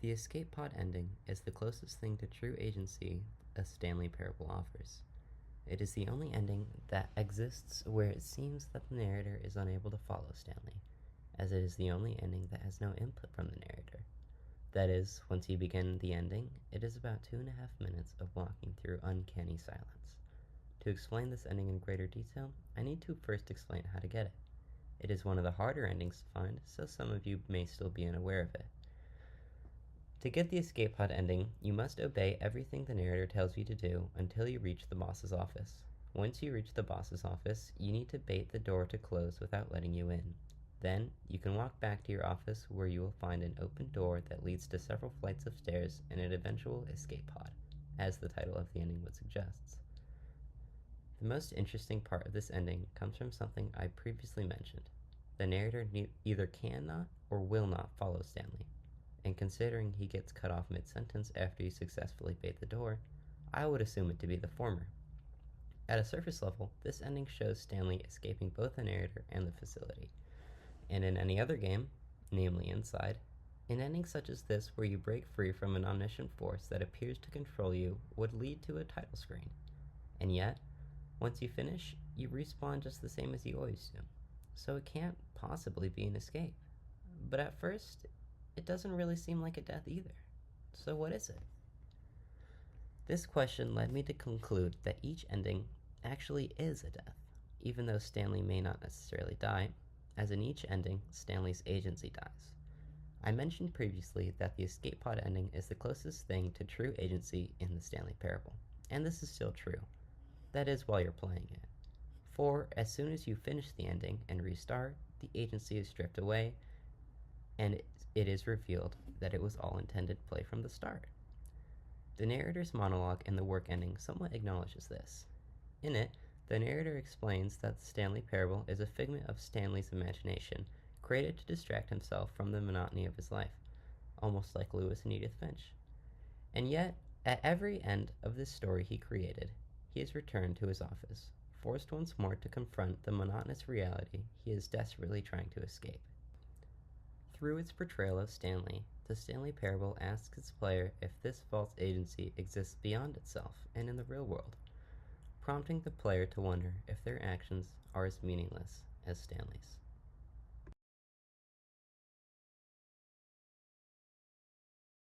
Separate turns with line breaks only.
The escape pod ending is the closest thing to true agency a Stanley parable offers. It is the only ending that exists where it seems that the narrator is unable to follow Stanley, as it is the only ending that has no input from the narrator. That is, once you begin the ending, it is about 2.5 minutes of walking through uncanny silence. To explain this ending in greater detail, I need to first explain how to get it. It is one of the harder endings to find, so some of you may still be unaware of it. To get the escape pod ending, you must obey everything the narrator tells you to do until you reach the boss's office. Once you reach the boss's office, you need to bait the door to close without letting you in. Then, you can walk back to your office where you will find an open door that leads to several flights of stairs and an eventual escape pod, as the title of the ending would suggest. The most interesting part of this ending comes from something I previously mentioned. The narrator either cannot or will not follow Stanley. And considering he gets cut off mid-sentence after you successfully bait the door, I would assume it to be the former. At a surface level, this ending shows Stanley escaping both the narrator and the facility. And in any other game, namely Inside, an ending such as this where you break free from an omniscient force that appears to control you would lead to a title screen. And yet, once you finish, you respawn just the same as you always do. So it can't possibly be an escape. But at first, it doesn't really seem like a death either. So what is it? This question led me to conclude that each ending actually is a death, even though Stanley may not necessarily die, as in each ending, Stanley's agency dies. I mentioned previously that the escape pod ending is the closest thing to true agency in the Stanley parable, and this is still true. That is, while you're playing it. For as soon as you finish the ending and restart, the agency is stripped away, and it is revealed that it was all intended play from the start. The narrator's monologue in the work ending somewhat acknowledges this. In it, the narrator explains that the Stanley parable is a figment of Stanley's imagination, created to distract himself from the monotony of his life, almost like Lewis and Edith Finch. And yet, at every end of this story he created, he is returned to his office, forced once more to confront the monotonous reality he is desperately trying to escape. Through its portrayal of Stanley, the Stanley parable asks its player if this false agency exists beyond itself and in the real world, prompting the player to wonder if their actions are as meaningless as Stanley's.